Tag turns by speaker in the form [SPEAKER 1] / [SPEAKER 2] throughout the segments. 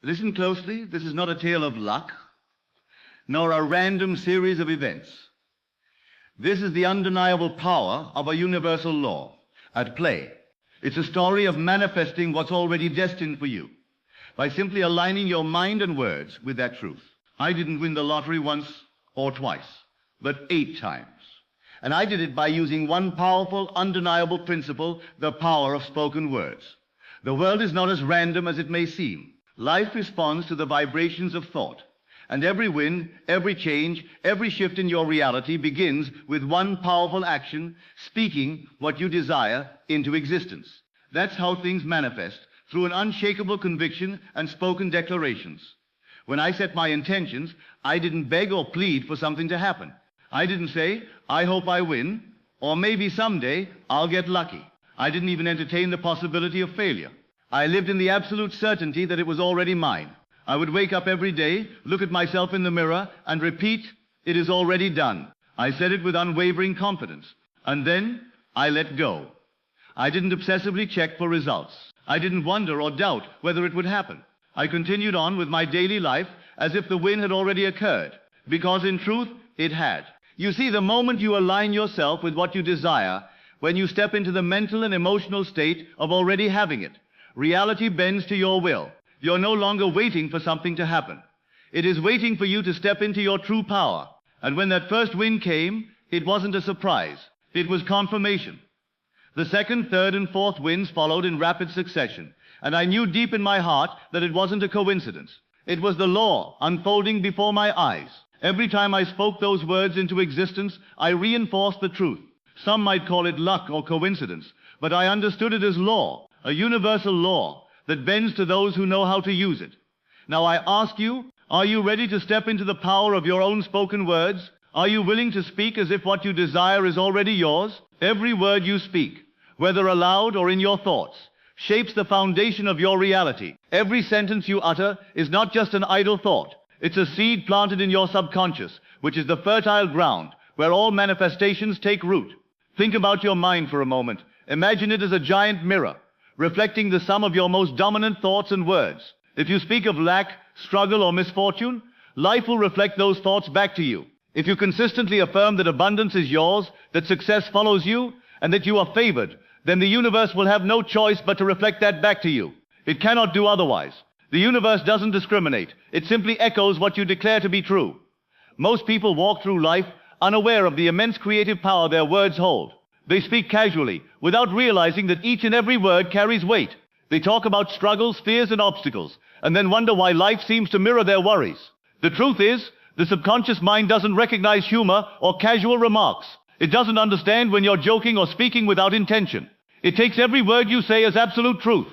[SPEAKER 1] Listen closely. This is not a tale of luck, nor a random series of events. This is the undeniable power of a universal law at play. It's a story of manifesting what's already destined for you by simply aligning your mind and words with that truth. I didn't win the lottery once or twice, but 8 times. And I did it by using one powerful, undeniable principle, the power of spoken words. The world is not as random as it may seem. Life responds to the vibrations of thought. And every win, every change, every shift in your reality begins with one powerful action, speaking what you desire into existence. That's how things manifest, through an unshakable conviction and spoken declarations. When I set my intentions, I didn't beg or plead for something to happen. I didn't say, I hope I win, or maybe someday I'll get lucky. I didn't even entertain the possibility of failure. I lived in the absolute certainty that it was already mine. I would wake up every day, look at myself in the mirror, and repeat, it is already done. I said it with unwavering confidence. And then I let go. I didn't obsessively check for results. I didn't wonder or doubt whether it would happen. I continued on with my daily life as if the win had already occurred, because in truth, it had. You see, the moment you align yourself with what you desire, when you step into the mental and emotional state of already having it, reality bends to your will. You're no longer waiting for something to happen. It is waiting for you to step into your true power. And when that first win came, it wasn't a surprise. It was confirmation. The second, third, and fourth wins followed in rapid succession. And I knew deep in my heart that it wasn't a coincidence. It was the law unfolding before my eyes. Every time I spoke those words into existence, I reinforced the truth. Some might call it luck or coincidence, but I understood it as law, a universal law that bends to those who know how to use it. Now I ask you, are you ready to step into the power of your own spoken words? Are you willing to speak as if what you desire is already yours? Every word you speak, whether aloud or in your thoughts, shapes the foundation of your reality. Every sentence you utter is not just an idle thought. It's a seed planted in your subconscious, which is the fertile ground where all manifestations take root. Think about your mind for a moment. Imagine it as a giant mirror, reflecting the sum of your most dominant thoughts and words. If you speak of lack, struggle, or misfortune, life will reflect those thoughts back to you. If you consistently affirm that abundance is yours, that success follows you, and that you are favored, then the universe will have no choice but to reflect that back to you. It cannot do otherwise. The universe doesn't discriminate. It simply echoes what you declare to be true. Most people walk through life unaware of the immense creative power their words hold. They speak casually, without realizing that each and every word carries weight. They talk about struggles, fears, and obstacles, and then wonder why life seems to mirror their worries. The truth is, the subconscious mind doesn't recognize humor or casual remarks. It doesn't understand when you're joking or speaking without intention. It takes every word you say as absolute truth.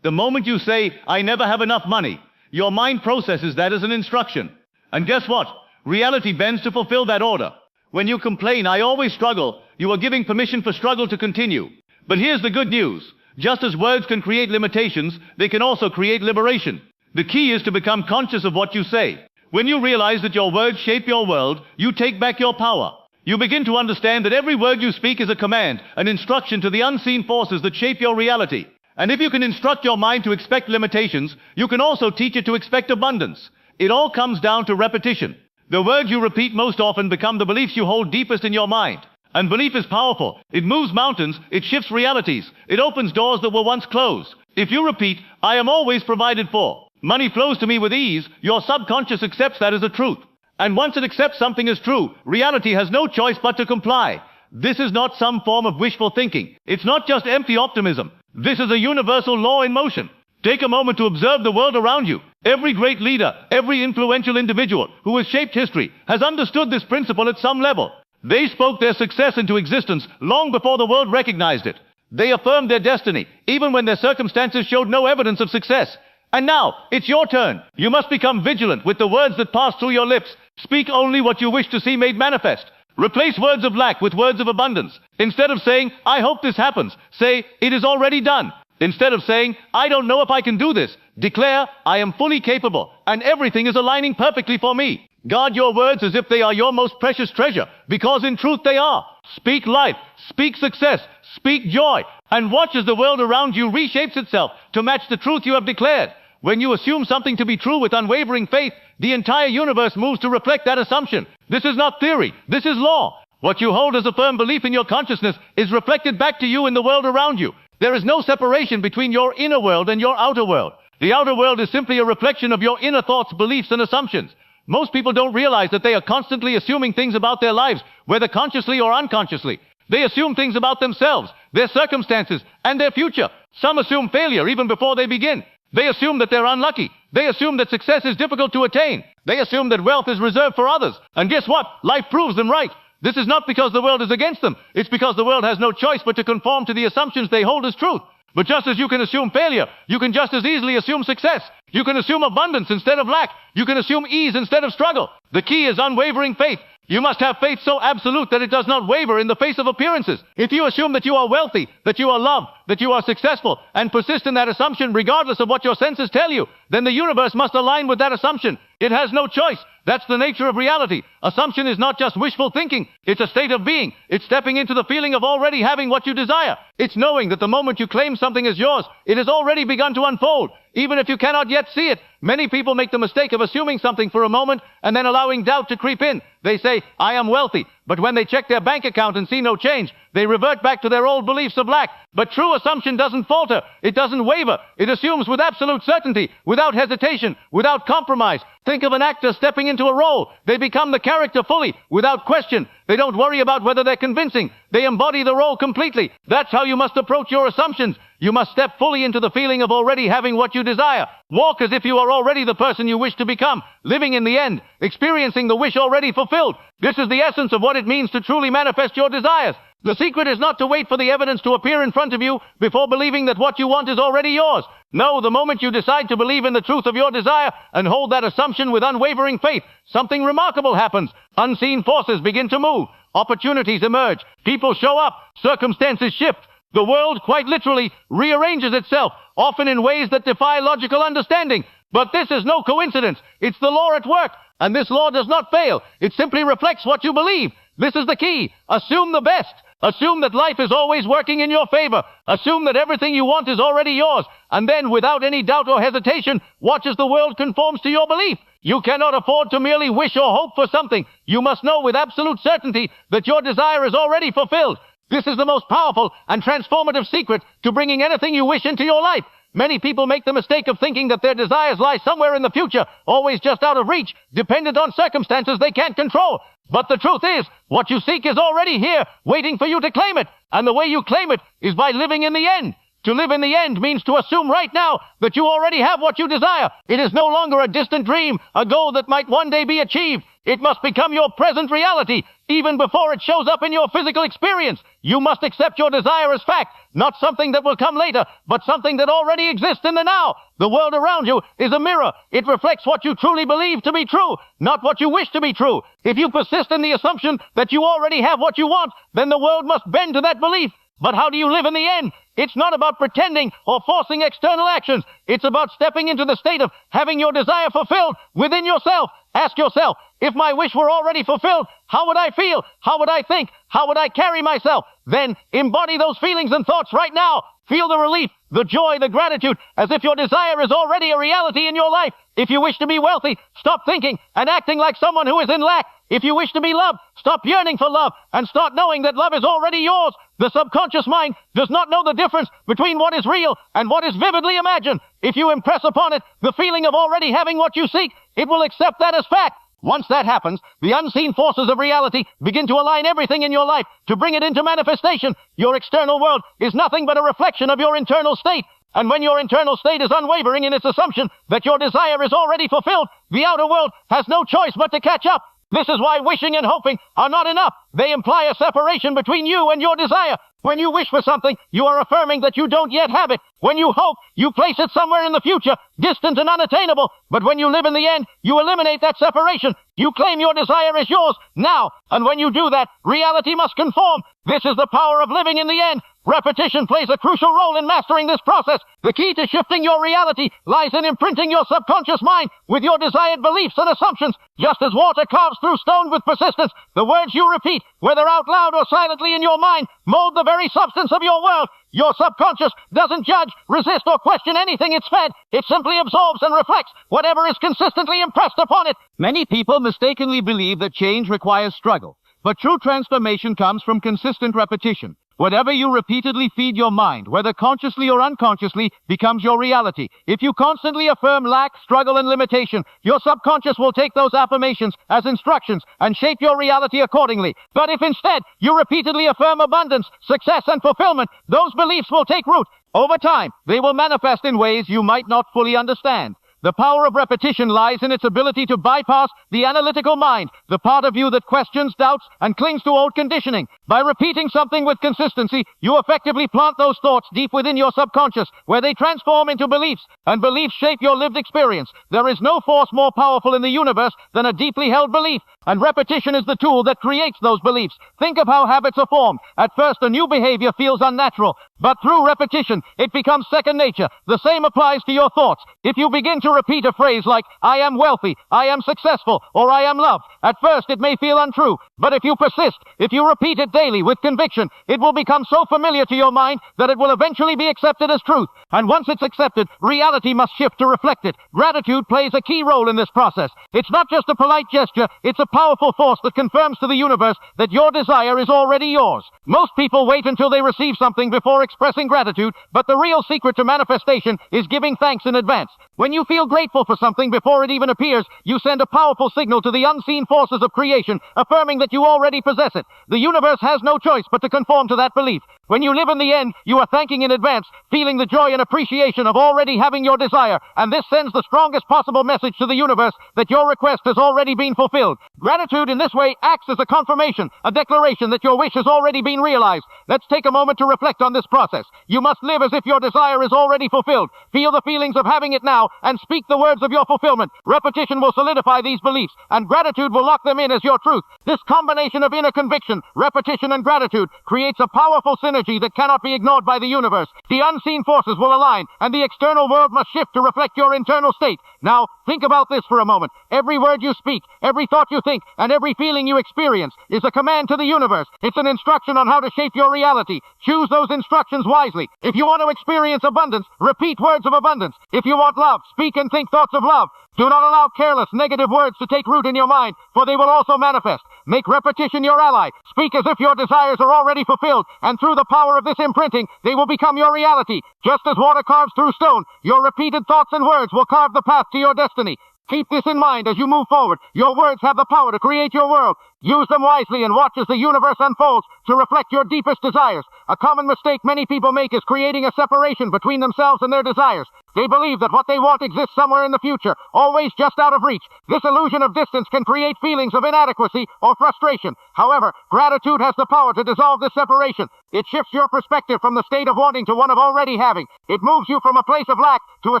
[SPEAKER 1] The moment you say, I never have enough money, your mind processes that as an instruction. And guess what? Reality bends to fulfill that order. When you complain, I always struggle, you are giving permission for struggle to continue. But here's the good news. Just as words can create limitations, they can also create liberation. The key is to become conscious of what you say. When you realize that your words shape your world, you take back your power. You begin to understand that every word you speak is a command, an instruction to the unseen forces that shape your reality. And if you can instruct your mind to expect limitations, you can also teach it to expect abundance. It all comes down to repetition. The words you repeat most often become the beliefs you hold deepest in your mind. And belief is powerful. It moves mountains, it shifts realities, it opens doors that were once closed. If you repeat, I am always provided for, money flows to me with ease, your subconscious accepts that as a truth. And once it accepts something as true, reality has no choice but to comply. This is not some form of wishful thinking. It's not just empty optimism. This is a universal law in motion. Take a moment to observe the world around you. Every great leader, every influential individual who has shaped history has understood this principle at some level. They spoke their success into existence long before the world recognized it. They affirmed their destiny, even when their circumstances showed no evidence of success. And now, it's your turn. You must become vigilant with the words that pass through your lips. Speak only what you wish to see made manifest. Replace words of lack with words of abundance. Instead of saying, I hope this happens, say, it is already done. Instead of saying, I don't know if I can do this, declare, I am fully capable, and everything is aligning perfectly for me. Guard your words as if they are your most precious treasure, because in truth they are. Speak life, speak success, speak joy, and watch as the world around you reshapes itself to match the truth you have declared.
[SPEAKER 2] When you assume something to be true with unwavering faith, the entire universe moves to reflect that assumption. This is not theory. This is law. What you hold as a firm belief in your consciousness is reflected back to you in the world around you. There is no separation between your inner world and your outer world. The outer world is simply a reflection of your inner thoughts, beliefs, and assumptions. Most people don't realize that they are constantly assuming things about their lives, whether consciously or unconsciously. They assume things about themselves, their circumstances, and their future. Some assume failure even before they begin. They assume that they're unlucky. They assume that success is difficult to attain. They assume that wealth is reserved for others. And guess what? Life proves them right. This is not because the world is against them. It's because the world has no choice but to conform to the assumptions they hold as truth. But just as you can assume failure, you can just as easily assume success. You can assume abundance instead of lack. You can assume ease instead of struggle. The key is unwavering faith. You must have faith so absolute that it does not waver in the face of appearances. If you assume that you are wealthy, that you are loved, that you are successful, and persist in that assumption regardless of what your senses tell you, then the universe must align with that assumption. It has no choice. That's the nature of reality. Assumption is not just wishful thinking. It's a state of being. It's stepping into the feeling of already having what you desire. It's knowing that the moment you claim something as yours, it has already begun to unfold. Even if you cannot yet see it, many people make the mistake of assuming something for a moment and then allowing doubt to creep in. They say, I am wealthy. But when they check their bank account and see no change, they revert back to their old beliefs of lack. But true assumption doesn't falter. It doesn't waver. It assumes with absolute certainty, without hesitation, without compromise. Think of an actor stepping into a role. They become the character fully, without question. They don't worry about whether they're convincing. They embody the role completely. That's how you must approach your assumptions. You must step fully into the feeling of already having what you desire. Walk as if you are already the person you wish to become, living in the end, experiencing the wish already fulfilled. This is the essence of what it means to truly manifest your desires. The secret is not to wait for the evidence to appear in front of you before believing that what you want is already yours. No, the moment you decide to believe in the truth of your desire and hold that assumption with unwavering faith, something remarkable happens. Unseen forces begin to move. Opportunities emerge. People show up. Circumstances shift. The world, quite literally, rearranges itself, often in ways that defy logical understanding. But this is no coincidence. It's the law at work. And this law does not fail. It simply reflects what you believe. This is the key. Assume the best. Assume that life is always working in your favor. Assume that everything you want is already yours. And then, without any doubt or hesitation, watch as the world conforms to your belief. You cannot afford to merely wish or hope for something. You must know with absolute certainty that your desire is already fulfilled. This is the most powerful and transformative secret to bringing anything you wish into your life. Many people make the mistake of thinking that their desires lie somewhere in the future, always just out of reach, dependent on circumstances they can't control. But the truth is, what you seek is already here, waiting for you to claim it. And the way you claim it is by living in the end. To live in the end means to assume right now that you already have what you desire. It is no longer a distant dream, a goal that might one day be achieved. It must become your present reality, even before it shows up in your physical experience. You must accept your desire as fact, not something that will come later, but something that already exists in the now. The world around you is a mirror. It reflects what you truly believe to be true, not what you wish to be true. If you persist in the assumption that you already have what you want, then the world must bend to that belief. But how do you live in the end? It's not about pretending or forcing external actions. It's about stepping into the state of having your desire fulfilled within yourself. Ask yourself, if my wish were already fulfilled, how would I feel? How would I think? How would I carry myself? Then embody those feelings and thoughts right now. Feel the relief, the joy, the gratitude, as if your desire is already a reality in your life. If you wish to be wealthy, stop thinking and acting like someone who is in lack. If you wish to be loved, stop yearning for love and start knowing that love is already yours. The subconscious mind does not know the difference between what is real and what is vividly imagined. If you impress upon it the feeling of already having what you seek, it will accept that as fact. Once that happens, the unseen forces of reality begin to align everything in your life to bring it into manifestation. Your external world is nothing but a reflection of your internal state. And when your internal state is unwavering in its assumption that your desire is already fulfilled, the outer world has no choice but to catch up. This is why wishing and hoping are not enough. They imply a separation between you and your desire. When you wish for something, you are affirming that you don't yet have it. When you hope, you place it somewhere in the future, distant and unattainable. But when you live in the end, you eliminate that separation. You claim your desire is yours now. And when you do that, reality must conform. This is the power of living in the end. Repetition plays a crucial role in mastering this process. The key to shifting your reality lies in imprinting your subconscious mind with your desired beliefs and assumptions. Just as water carves through stone with persistence, the words you repeat, whether out loud or silently in your mind, mold the very substance of your world.
[SPEAKER 3] Your subconscious doesn't judge, resist, or question anything it's fed. It simply absorbs and reflects whatever is consistently impressed upon it. Many people mistakenly believe that change requires struggle. But true transformation comes from consistent repetition. Whatever you repeatedly feed your mind, whether consciously or unconsciously, becomes your reality. If you constantly affirm lack, struggle, and limitation, your subconscious will take those affirmations as instructions and shape your reality accordingly. But if instead you repeatedly affirm abundance, success, and fulfillment, those beliefs will take root. Over time, they will manifest in ways you might not fully understand. The power of repetition lies in its ability to bypass the analytical mind, the part of you that questions, doubts, and clings to old conditioning. By repeating something with consistency, you effectively plant those thoughts deep within your subconscious, where they transform into beliefs, and beliefs shape your lived experience. There is no force more powerful in the universe than a deeply held belief, and repetition is the tool that creates those beliefs. Think of how habits are formed. At first, a new behavior feels unnatural, but through repetition, it becomes second nature. The same applies to your thoughts. If you begin to repeat a phrase like, I am wealthy, I am successful, or I am loved, at first it may feel untrue, but if you persist, if you repeat it daily with conviction, it will become so familiar to your mind that it will eventually be accepted as truth. And once it's accepted, reality must shift to reflect it. Gratitude plays a key role in this process. It's not just a polite gesture, it's a powerful force that confirms to the universe that your desire is already yours. Most people wait until they receive something before expressing gratitude, but the real secret to manifestation is giving thanks in advance. When you feel grateful for something before it even appears, you send a powerful signal to the unseen forces of creation, affirming that you already possess it. The universe has no choice but to conform to that belief. When you live in the end, you are thanking in advance, feeling the joy and appreciation of already having your desire, and this sends the strongest possible message to the universe that your request has already been fulfilled. Gratitude in this way acts as a confirmation, a declaration that your wish has already been realized. Let's take a moment to reflect on this process. You must live as if your desire is already fulfilled. Feel the feelings of having it now, and speak the words of your fulfillment. Repetition will solidify these beliefs, and gratitude will lock them in as your truth. This combination of inner conviction, repetition, and gratitude creates a powerful synergy that cannot be ignored by the universe. The unseen forces will align, and the external world must shift to reflect your internal state. Now, think about this for a moment. Every word you speak, every thought you think, and every feeling you experience is a command to the universe. It's an instruction on how to shape your reality. Choose those instructions wisely. If you want to experience abundance, repeat words of abundance. If you want love, speak and think thoughts of love. Do not allow careless, negative words to take root in your mind, for they will also manifest. Make repetition your ally. Speak as if your desires are already fulfilled, and through the power of this imprinting, they will become your reality. Just as water carves through stone, your repeated thoughts and words will carve the path to your destiny. Keep this in mind as you move forward. Your words have the power to create your world. Use them wisely and watch as the universe unfolds to reflect your deepest desires. A common mistake many people make is creating a separation between themselves and their desires. They believe that what they want exists somewhere in the future, always just out of reach. This illusion of distance can create feelings of inadequacy or frustration. However, gratitude has the power to dissolve this separation. It shifts your perspective from the state of wanting to one of already having. It moves you from a place of lack to a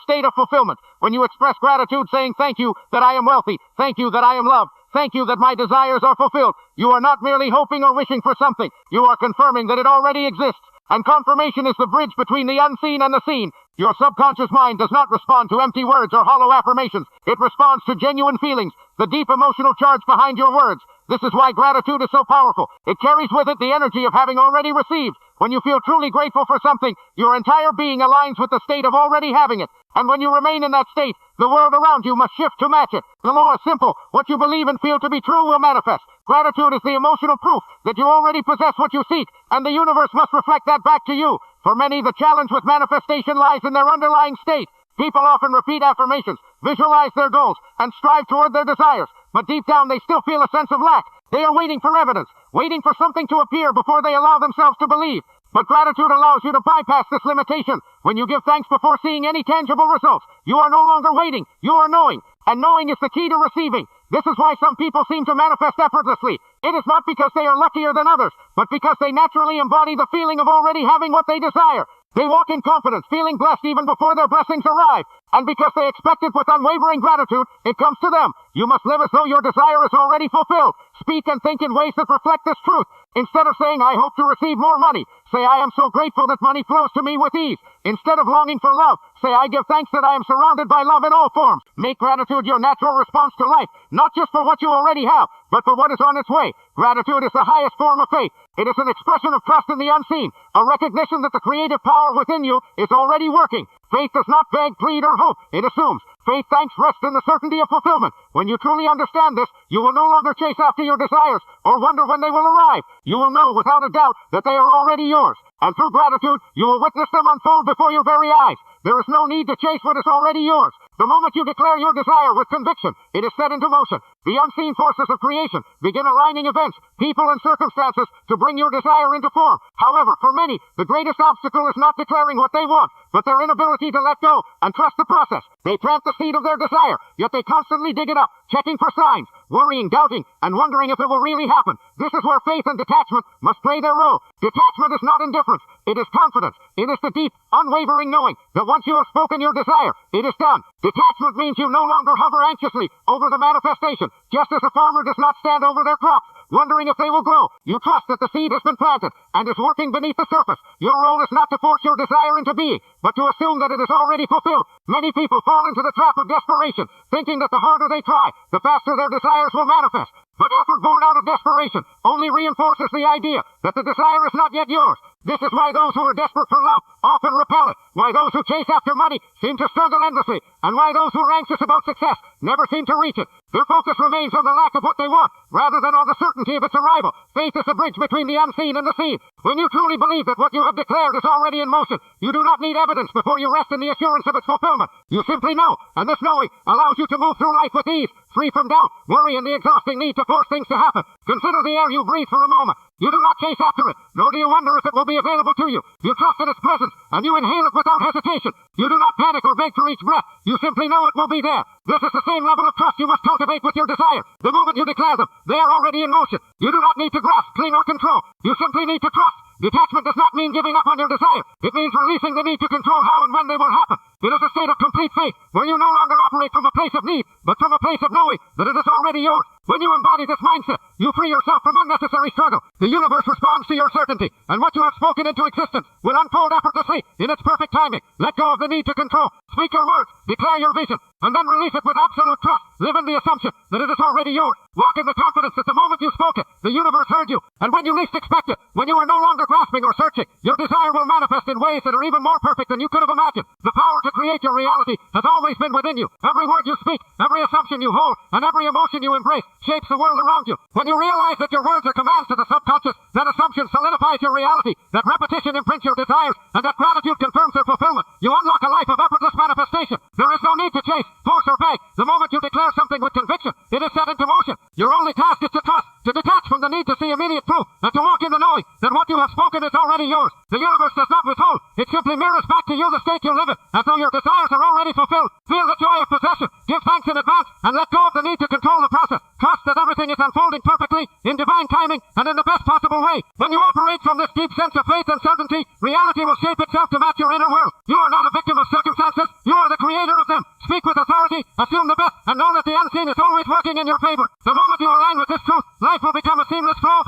[SPEAKER 3] state of fulfillment. When you express gratitude saying, thank you that I am wealthy, thank you that I am loved, thank you that my desires are fulfilled, you are not merely hoping or wishing for something. You are confirming that it already exists. And confirmation is the bridge between the unseen and the seen. Your subconscious mind does not respond to empty words or hollow affirmations. It responds to genuine feelings, the deep emotional charge behind your words. This is why gratitude is so powerful. It carries with it the energy of having already received. When you feel truly grateful for something, your entire being aligns with the state of already having it. And when you remain in that state, the world around you must shift to match it. The law is simple. What you believe and feel to be true will manifest. Gratitude is the emotional proof that you already possess what you seek, and the universe must reflect that back to you. For many, the challenge with manifestation lies in their underlying state. People often repeat affirmations, visualize their goals, and strive toward their desires. But deep down, they still feel a sense of lack. They are waiting for evidence, waiting for something to appear before they allow themselves to believe. But gratitude allows you to bypass this limitation. When you give thanks before seeing any tangible results, you are no longer waiting, you are knowing. And knowing is the key to receiving. This is why some people seem to manifest effortlessly. It is not because they are luckier than others, but because they naturally embody the feeling of already having what they desire. They walk in confidence, feeling blessed even before their blessings arrive. And because they expect it with unwavering gratitude, it comes to them. You must live as though your desire is already fulfilled. Speak and think in ways that reflect this truth. Instead of saying, I hope to receive more money, say, I am so grateful that money flows to me with ease. Instead of longing for love, say, I give thanks that I am surrounded by love in all forms. Make gratitude your natural response to life, not just for what you already have, but for what is on its way. Gratitude is the highest form of faith. It is an expression of trust in the unseen, a recognition that the creative power within you is already working. Faith does not beg, plead, or hope. It assumes. Faith thanks rest in the certainty of fulfillment. When you truly understand this, you will no longer chase after your desires or wonder when they will arrive. You will know without a doubt that they are already yours. And through gratitude, you will witness them unfold before your very eyes. There is no need to chase what is already yours. The moment you declare your desire with conviction, it is set into motion. The unseen forces of creation begin aligning events, people, and circumstances to bring your desire into form. However, for many, the greatest obstacle is not declaring what they want, but their inability to let go and trust the process. They plant the seed of their desire, yet they constantly dig it up, checking for signs, worrying, doubting, and wondering if it will really happen. This is where faith and detachment must play their role. Detachment is not indifference. It is confidence. It is the deep, unwavering knowing that once you have spoken your desire, it is done. Detachment means you no longer hover anxiously over the manifestation, just as a farmer does not stand over their crops, wondering if they will grow. You trust that the seed has been planted and is working beneath the surface. Your role is not to force your desire into being, but to assume that it is already fulfilled. Many people fall into the trap of desperation, thinking that the harder they try, the faster their desires will manifest. But effort born out of desperation only reinforces the idea that the desire is not yet yours. This is why those who are desperate for love often repel it, why those who chase after money seem to struggle endlessly, and why those who are anxious about success never seem to reach it. Their focus remains on the lack of what they want, rather than on the certainty of its arrival. Faith is the bridge between the unseen and the seen. When you truly believe that what you have declared is already in motion, you do not need evidence before you rest in the assurance of its fulfillment. You simply know, and this knowing allows you to move through life with ease, free from doubt, worry, and the exhausting need to force things to happen. Consider the air you breathe for a moment. You do not chase after it, nor do you wonder if it will be available to you. You trust in its presence, and you inhale it without hesitation. You do not panic or beg for each breath. You simply know it will be there. This is the same level of trust you must cultivate with your desire. The moment you declare them, they are already in motion. You do not need to grasp, cling, or control. You simply need to trust. Detachment does not mean giving up on your desire. It means releasing the need to control how and when they will happen. It is a state of complete faith, where you no longer operate from a place of need, but from a place of knowing that it is already yours. When you embody this mindset, you free yourself from unnecessary struggle. The universe responds to your certainty, and what you have spoken into existence will unfold effortlessly in its perfect timing. Let go of the need to control. Speak your words, declare your vision, and then release it with absolute trust. Live in the assumption that it is already yours. Walk in the confidence that the moment you spoke it, the universe heard you. And when you least expect it, when you are no longer grasping or searching, your desire will manifest in ways that are even more perfect than you could have imagined. The power to create your reality has always been within you. Every word you speak, every assumption you hold, and every emotion you embrace shapes the world around you. When you realize that your words are commands to the subconscious, that assumption solidifies your reality, that repetition imprints your desires, and that gratitude confirms their fulfillment, you unlock a life of effortless manifestation. There is no need to chase, force, or beg. The moment you declare something with conviction, it is set into motion. Your only task is to trust, to detach from the need to see immediate proof, and to walk in the knowing that what you have spoken is already yours. The universe does not withhold. It simply mirrors back to you the state you live in, as though your desires are already fulfilled. Feel the joy of possession. Give thanks in advance, and let go of the need to control the process. Trust that everything is unfolding perfectly, in divine timing, and in the best possible way. When you operate from this deep sense of faith and certainty, reality will shape itself to match your inner world. You are not a victim of circumstances. You are the creator of them. Speak with authority, assume the best, and know that the unseen is always working in your favor. The moment you align with this truth, life will become a seamless flow of